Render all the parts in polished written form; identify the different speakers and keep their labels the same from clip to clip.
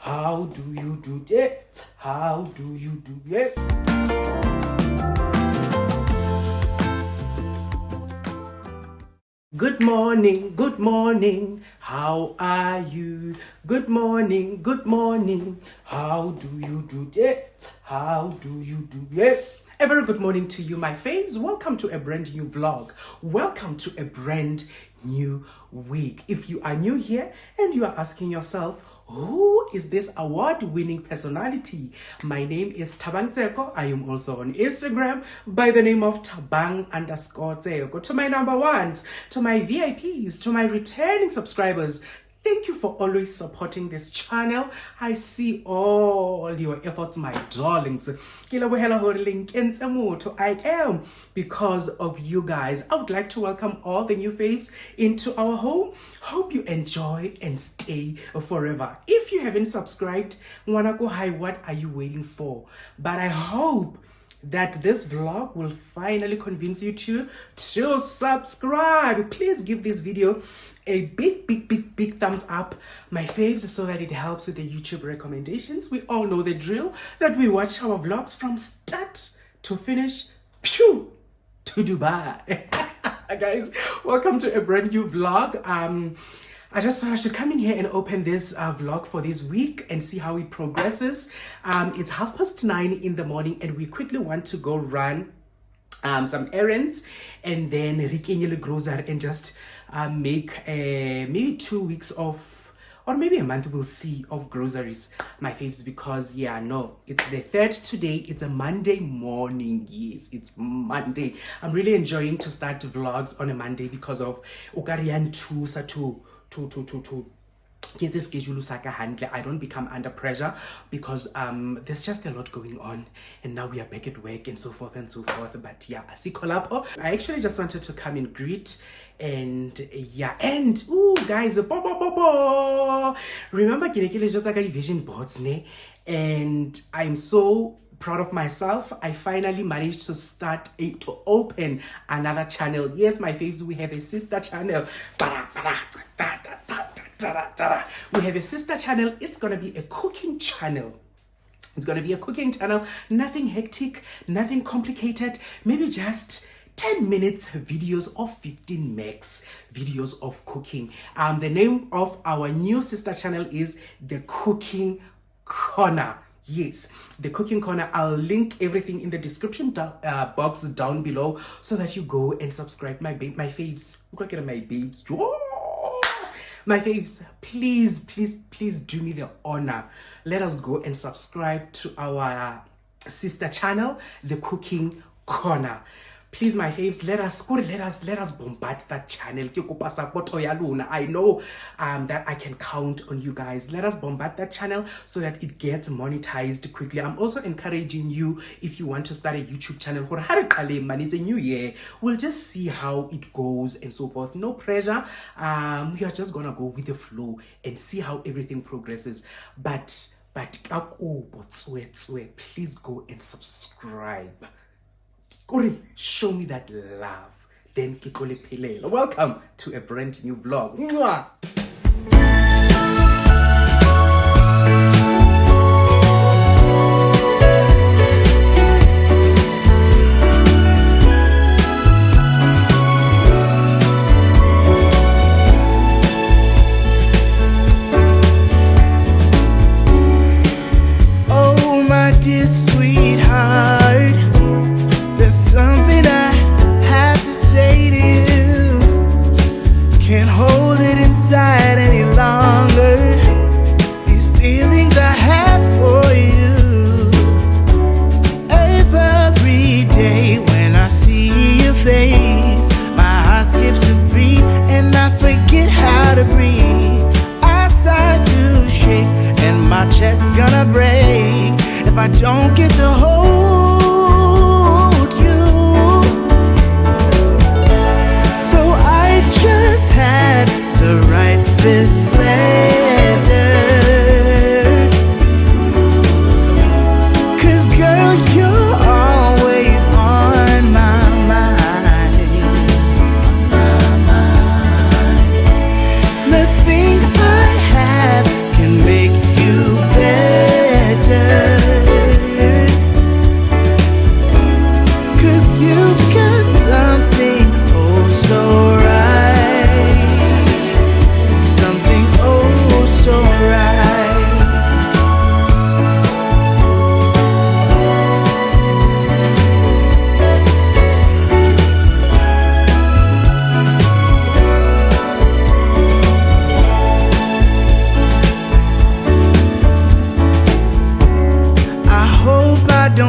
Speaker 1: How do you do it? How do you do it? Good morning, good morning. How are you? Good morning, good morning. How do you do it? How do you do it? A very good morning to you, my faves. Welcome to a brand new vlog. Welcome to a brand new week. If you are new here and you are asking yourself, who is this award-winning personality? My name is Tabang Tseko. I am also on Instagram by the name of Tabang_Tseko. To my number ones, to my VIPs, to my returning subscribers, thank you for always supporting this channel. I see all your efforts, my darlings. I am because of you guys. I would like to welcome all the new faves into our home. Hope you enjoy and stay forever. If you haven't subscribed, Wanako Hi, what are you waiting for? But I hope that this vlog will finally convince you to subscribe. Please give this video a big thumbs up, my faves, so that it helps with the YouTube recommendations. We all know the drill, that we watch our vlogs from start to finish, to Dubai. Guys, welcome to a brand new vlog. I just thought I should come in here and open this vlog for this week and see how it progresses. It's 9:30 in the morning and we quickly want to go run some errands and then rekenyele grocery and just make maybe 2 weeks of, or maybe a month, we'll see, of groceries, my faves, because it's the 3rd today. It's a Monday morning. Yes, it's Monday. I'm really enjoying to start vlogs on a Monday because of Okarian to get the schedule handle. I don't become under pressure because there's just a lot going on and now we are back at work and so forth and so forth. But yeah, I see collabo. I actually just wanted to come and greet and guys, remember vision boards, ne? And I'm so proud of myself. I finally managed to open another channel. Yes, my faves, we have a sister channel. We have a sister channel. It's gonna be a cooking channel. It's gonna be a cooking channel. Nothing hectic, nothing complicated. Maybe just 10 minutes videos of 15 max videos of cooking. The name of our new sister channel is The Cooking Corner. Yes, The Cooking Corner. I'll link everything in the description box down below so that you go and subscribe. My faves. Look at my babes. My faves, please do me the honor. Let us go and subscribe to our sister channel, The Cooking Corner. Please, my faves, let us bombard that channel. I know that I can count on you guys. Let us bombard that channel so that it gets monetized quickly. I'm also encouraging you, if you want to start a YouTube channel, it's a new year. We'll just see how it goes and so forth. No pressure. We are just gonna go with the flow and see how everything progresses. But please go and subscribe. Show me that love. Then kikole pele. Welcome to a brand new vlog. Mwah!
Speaker 2: Oh, my dear sweetheart, there's something I have to say to you. Can't hold it inside any longer. These feelings I have for you. Every day when I see your face, my heart skips a beat and I forget how to breathe. I start to shake and my chest gonna break if I don't get to hold you. So I just had to write this letter, 'cause girl, you're always on my mind. Nothing I have can make you better.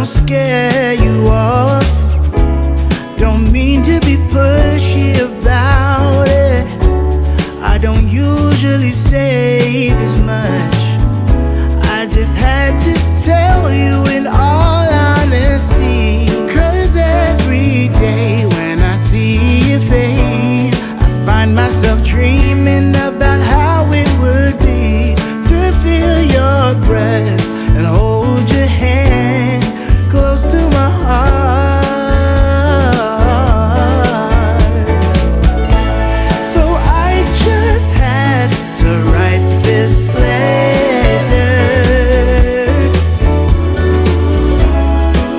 Speaker 2: don't scare you off. Don't mean to be pushy about it. I don't usually say this much. I just had to tell you in all honesty. 'Cause every day when I see your face, I find myself dreaming about how it would be to feel your breath and hold your hand close to my heart. So I just had to write this letter.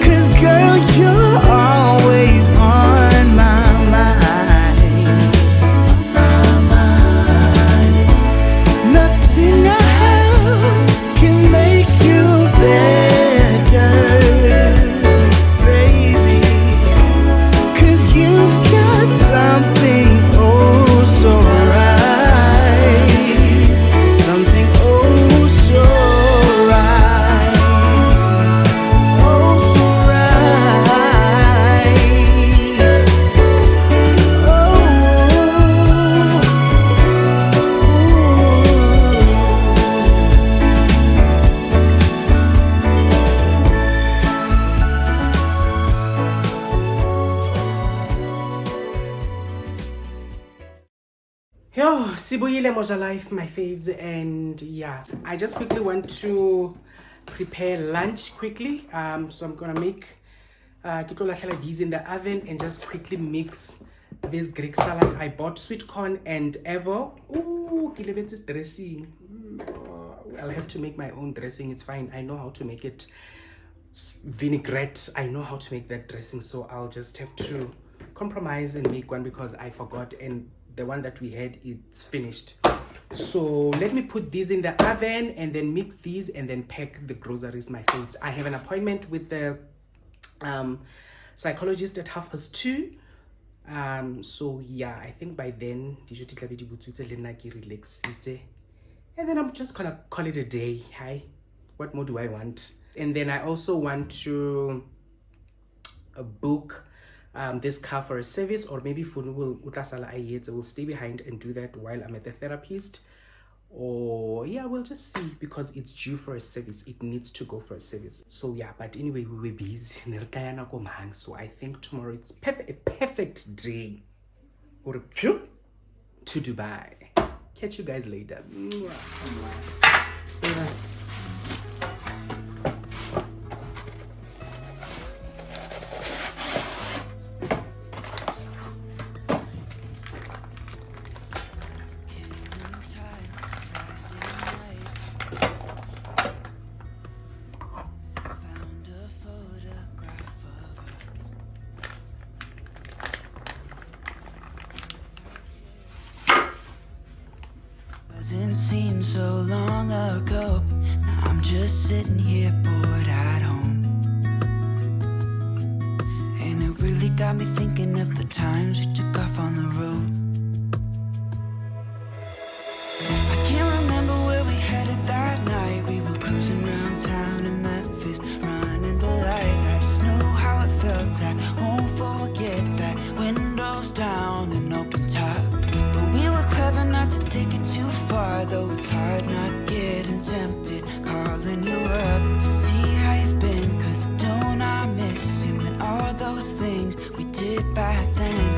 Speaker 2: 'Cause girl, you're always on my mind. Nothing I have can make you better, baby. 'Cause you've got something oh so right. Something oh so right. Oh so right. Oh.
Speaker 1: Yo, sibuyile Moja Life, my faves, and yeah, I just quickly want to prepare lunch quickly. So I'm gonna make these in the oven and just quickly mix this Greek salad. I bought sweet corn and evo. Ooh, kilebet's dressing. I'll have to make my own dressing. It's fine. I know how to make it. Vinaigrette. I know how to make that dressing, so I'll just have to compromise and make one because I forgot, and the one that we had, it's finished. So let me put these in the oven and then mix these and then pack the groceries, my faves. I have an appointment with the psychologist at 2:30. So yeah, I think by then and then I'm just gonna call it a day. Hi, what more do I want? And then I also want to book this car for a service, or maybe Funu will stay behind and do that while I'm at the therapist, or yeah, we'll just see, because it's due for a service. It needs to go for a service. So yeah, but anyway, we were busy, so I think tomorrow it's a perfect day or a trip to Dubai. Catch you guys later. So that's
Speaker 2: Doesn't seem so long ago. Now I'm just sitting here bored at home, and it really got me thinking of the times we took off on the road. I can't remember where we headed that night. We were cruising around town in Memphis, running the lights. I just know how it felt. I won't forget that. Windows down and open top. But we were clever not to take it too far, though it's hard not getting tempted. Calling you up to see how you've been, 'cause don't I miss you and all those things we did back then.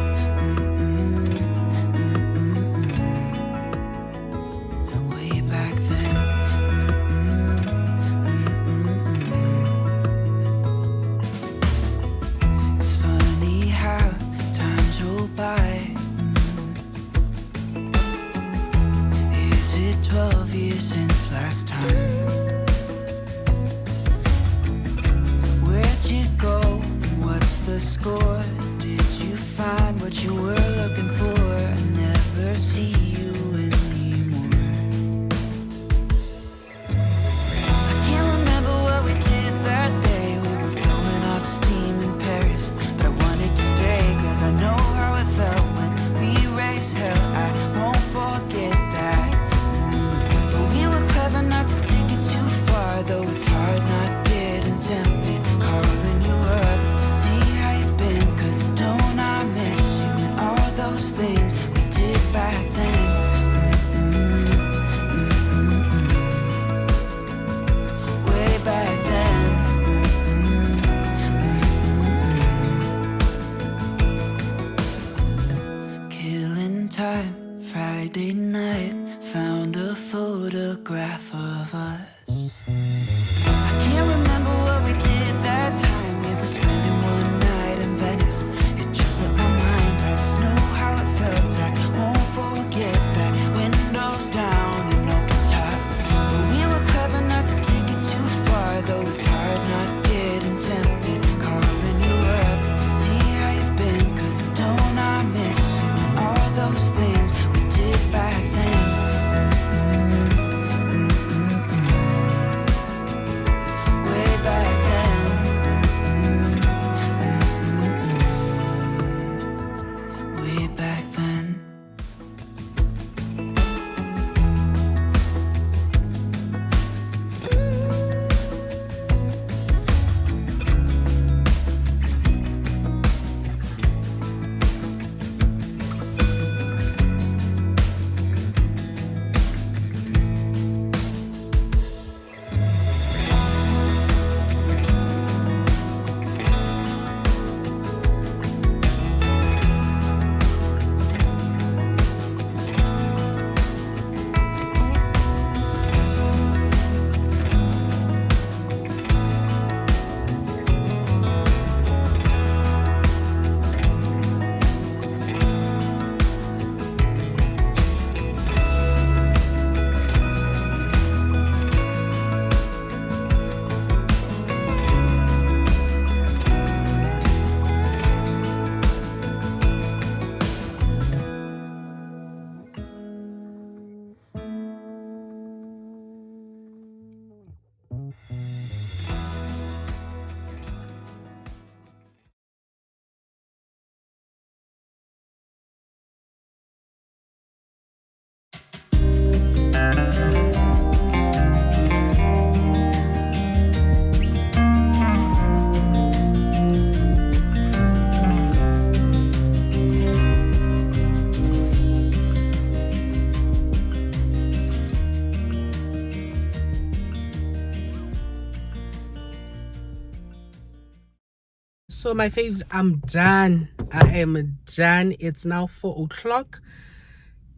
Speaker 1: So my faves, I'm done. I am done. It's now 4 o'clock.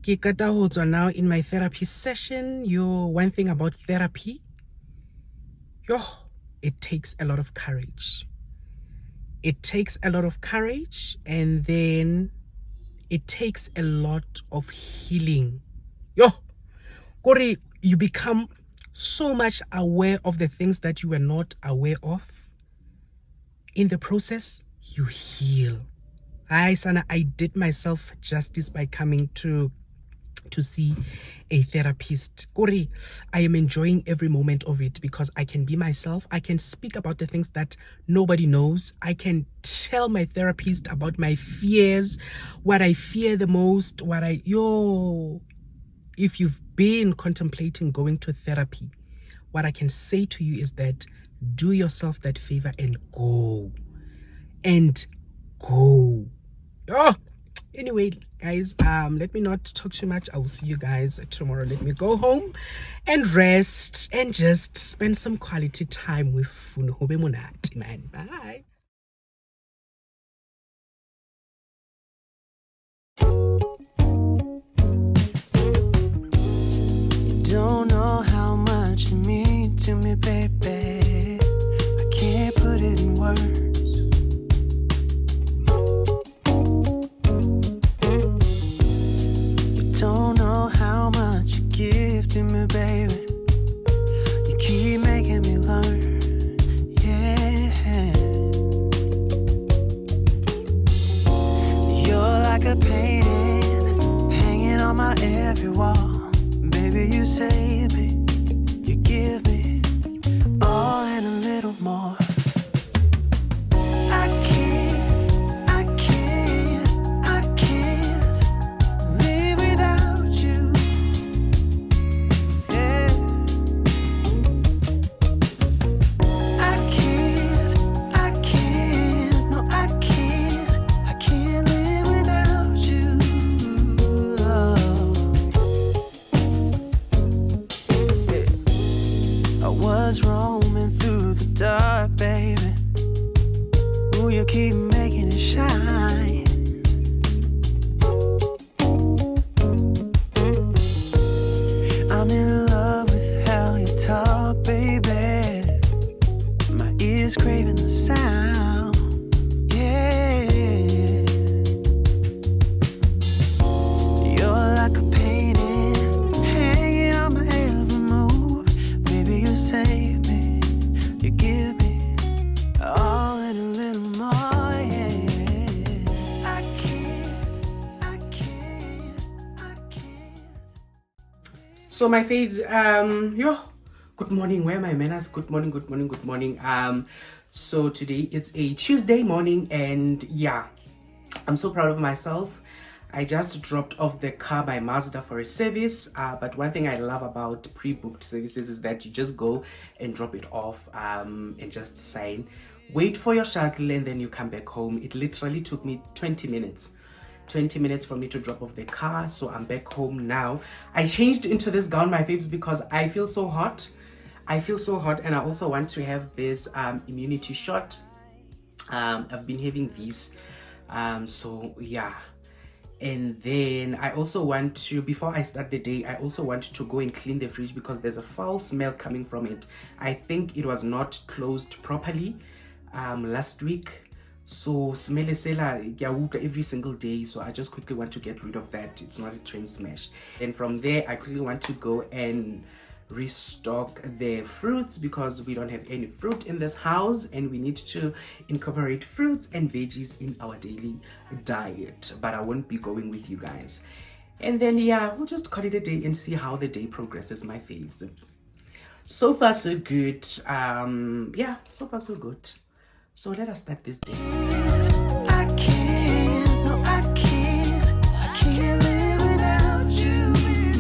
Speaker 1: Ke qeta ho tswa now in my therapy session. One thing about therapy, it takes a lot of courage. It takes a lot of courage, and then it takes a lot of healing. Kore, you become so much aware of the things that you were not aware of. In the process, you heal. Sana, I did myself justice by coming to see a therapist. Kore, I am enjoying every moment of it because I can be myself. I can speak about the things that nobody knows. I can tell my therapist about my fears, what I fear the most, if you've been contemplating going to therapy, what I can say to you is that do yourself that favor and go. Anyway, guys, let me not talk too much. I will see you guys tomorrow. Let me go home and rest and just spend some quality time with Funo Hobe Monati, man. Bye.
Speaker 2: Don't know how much you mean to me, baby. I can't put it in words. You don't know how much you give to me, baby. You keep making me learn, yeah. You're like a painting hanging on my every wall. Baby, you save me, you give me all and a little more. I can't live without you. Yeah. I can't live without you. I was roaming through the dark, baby. Ooh, you keep making it shine. I'm in love with how you talk, baby. My ears craving the sound, yeah. You're like a painting hanging on my every move. Baby, you save me, you give me all and a little more, yeah. I can't.
Speaker 1: So my faves, good morning. Where are my manners? Good morning. So today it's a Tuesday morning, and I'm so proud of myself. I just dropped off the car by Mazda for a service, but one thing I love about pre-booked services is that you just go and drop it off and just sign, wait for your shuttle, and then you come back home. It literally took me 20 minutes for me to drop off the car. So I'm back home now. I changed into this gown, my faves, because I feel so hot, and I also want to have this immunity shot. I've been having these, and then I also want to, before I start the day, I also want to go and clean the fridge because there's a foul smell coming from it. I think it was not closed properly last week. So smell every single day, so I just quickly want to get rid of that. It's not a train smash. And from there, I quickly want to go and restock the fruits because we don't have any fruit in this house, and we need to incorporate fruits and veggies in our daily diet. But I won't be going with you guys. And then we'll just call it a day and see how the day progresses, my faves. So far so good. So far so good. So let us start this day.
Speaker 2: I can't live without you, baby.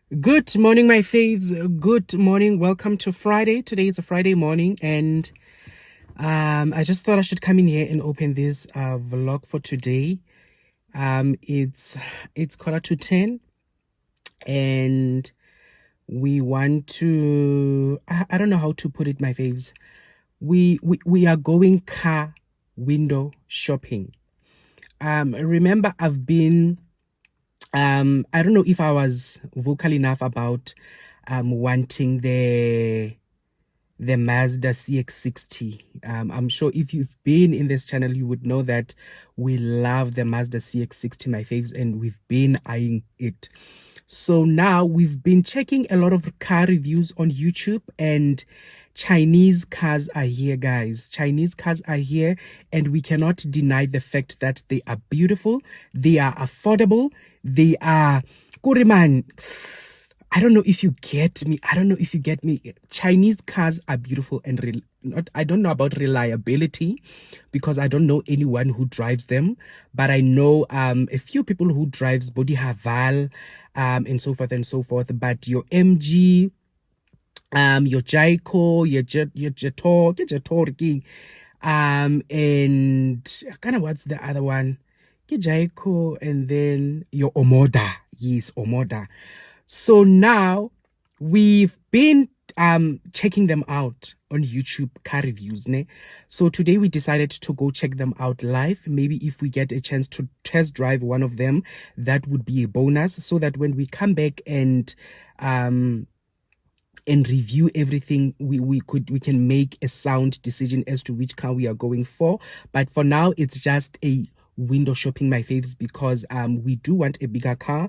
Speaker 1: Good morning, my faves. Good morning. Welcome to Friday. Today is a Friday morning, and I just thought I should come in here and open this vlog for today. It's 9:45, and we want to. I don't know how to put it, my faves. We are going car window shopping. Remember, I've been. I don't know if I was vocal enough about wanting the Mazda CX-60. I'm sure if you've been in this channel, you would know that we love the Mazda CX-60, my faves, and we've been eyeing it. So now we've been checking a lot of car reviews on YouTube, and Chinese cars are here, guys. Chinese cars are here, and we cannot deny the fact that they are beautiful, they are affordable, they are Kuriman. I don't know if you get me. Chinese cars are beautiful and I don't know about reliability because I don't know anyone who drives them, but I know a few people who drives Body Haval and so forth and so forth. But your MG, your Jayco, your Jetor King, and kind of what's the other one? Your Jayco, and then your Omoda. Yes, Omoda. So now we've been checking them out on YouTube car reviews, ne? So today we decided to go check them out live. Maybe if we get a chance to test drive one of them, that would be a bonus, so that when we come back and review everything, we can make a sound decision as to which car we are going for. But for now, it's just a window shopping, my faves, because we do want a bigger car.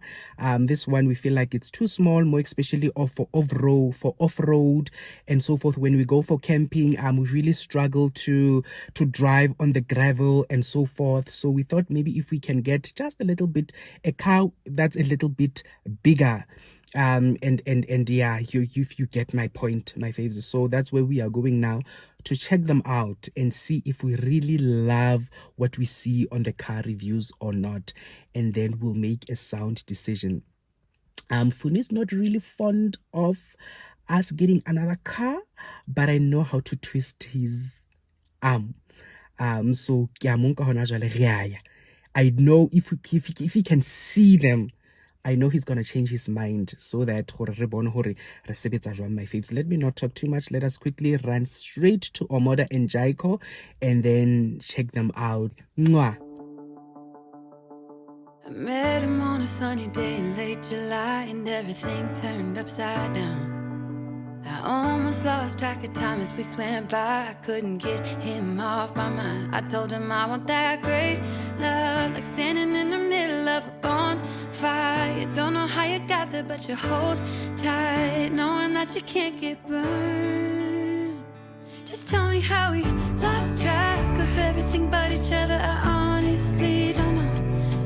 Speaker 1: This one we feel like it's too small, more especially for off-road and so forth. When we go for camping, we really struggle to drive on the gravel and so forth. So we thought maybe if we can get just a car that's a little bit bigger, and yeah, you get my point, my faves. So that's where we are going now, to check them out and see if we really love what we see on the car reviews or not, and then we'll make a sound decision. Funi's not really fond of us getting another car, but I know how to twist his arm. So I know if he can see them, I know he's gonna change his mind, so that my faves. Let me not talk too much. Let us quickly run straight to Omoda and Jayco and then check them out. Mwah.
Speaker 3: I met him on a sunny day in late July, and everything turned upside down. I almost lost track of time as weeks went by. I couldn't get him off my mind. I told him I want that great love, like standing in the middle of a bonfire. You don't know how you got there, but you hold tight, knowing that you can't get burned. Just tell me how we lost track of everything but each other. I honestly don't know.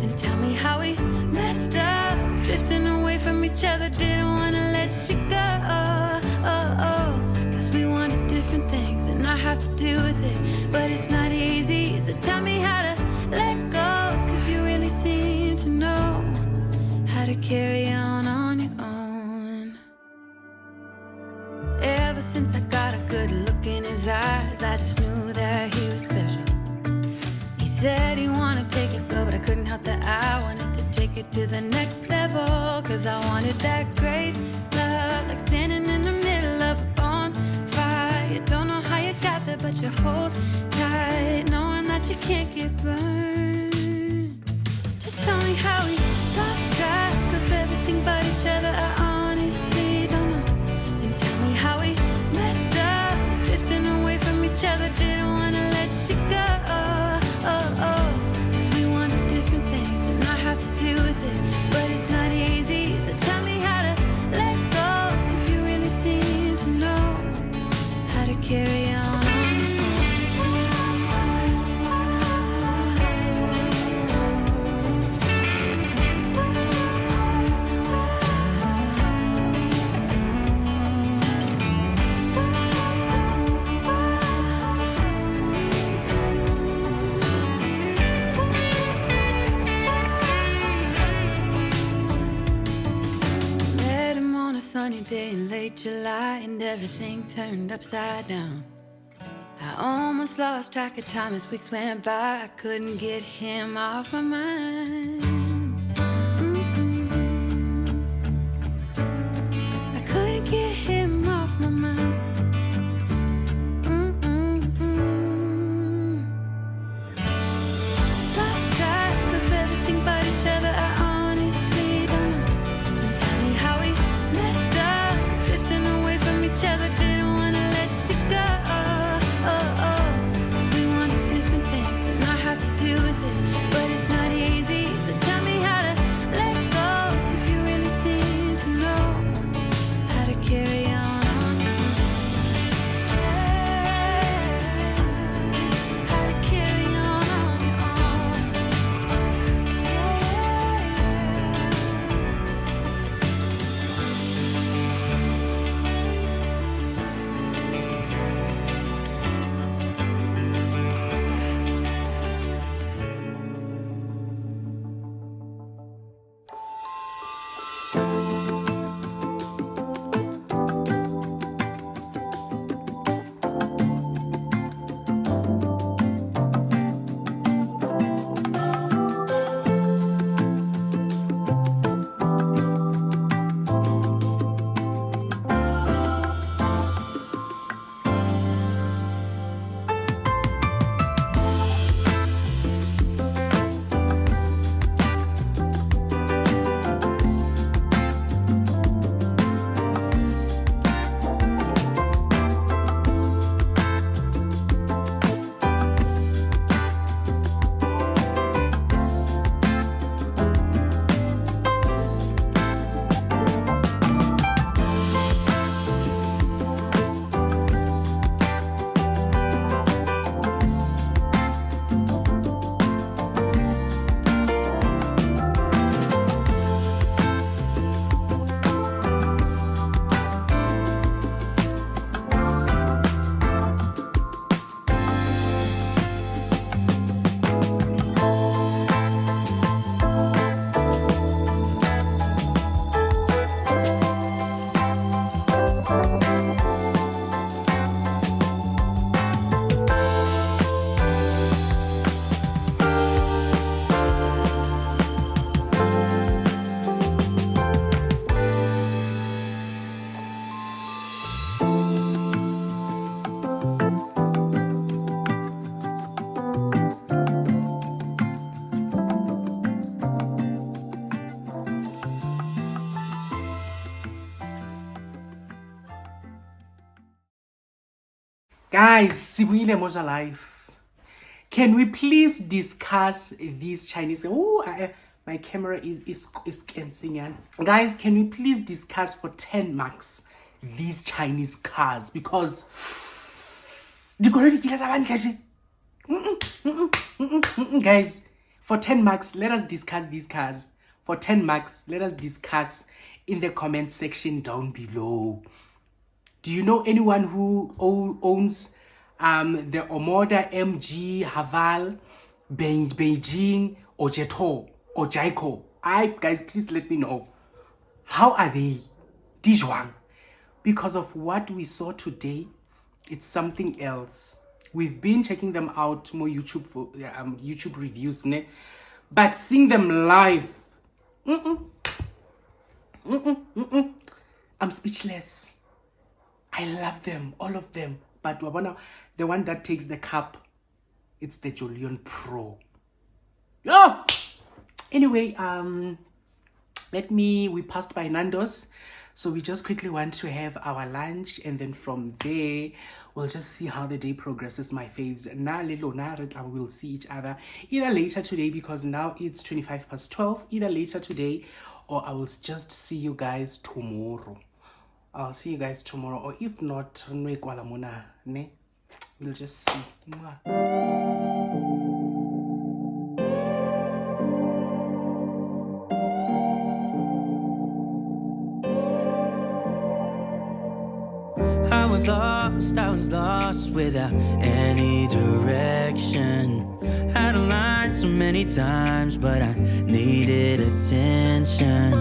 Speaker 3: And tell me how we messed up, drifting away from each other. Didn't want to let you go. Cause we wanted different things, and I have to deal with it, but it's not easy. So tell me how to let go, cause you really seem to know how to carry on your own. Ever since I got a good look in his eyes, I just knew that he was special. He said he wanted to take it slow, but I couldn't help that I wanted to take it to the next level. Cause I wanted that great love, like standing in the middle of a bonfire. You don't know how you got there, but you hold tight, knowing that you can't get burned. Just tell me how we lost track of everything but each other. I honestly don't know. And tell me how we messed up, drifting away from each other. Didn't want to let you go. Cause we wanted different things, and I have to deal with it, but it's not easy. So tell me how to let go, cause you really seem to know how to carry on. sunny day in late July and everything turned upside down. I almost lost track of time as weeks went by. I couldn't get him off my mind. I couldn't get him off my mind. Lost track of everything but each other. I honestly don't know. Don't tell me how we messed up, drifting away from each other. Didn't wanna let you go. 'Cause we wanted different things and I have to deal with it, but it's not easy. So tell me how to let go, 'cause you really seem to know how to carry on. How to carry on.
Speaker 1: Guys, Sibuyile Moja Life. Can we please discuss these Chinese? Oh, my camera is canceling. Guys, can we please discuss for 10 marks these Chinese cars? Because guys, for 10 marks, let us discuss these cars. For 10 marks, let us discuss in the comment section down below. Do you know anyone who owns the Omoda MG, Haval, Beijing, or Jeto, or Jaiko? Guys, please let me know. How are they? Dijuang. Because of what we saw today, it's something else. We've been checking them out more YouTube for YouTube reviews, ne? But seeing them live, I'm speechless. I love them, all of them. But the one that takes the cup, it's the Julian Pro. Oh! Anyway, we passed by Nando's. So we just quickly want to have our lunch. And then from there, we'll just see how the day progresses, my faves. We'll see each other either later today, because now it's 12:25. Either later today, or I will just see you guys tomorrow. I'll see you guys tomorrow, or if not, we'll just see.
Speaker 2: I was lost without any direction. Had a line so many times, but I needed attention.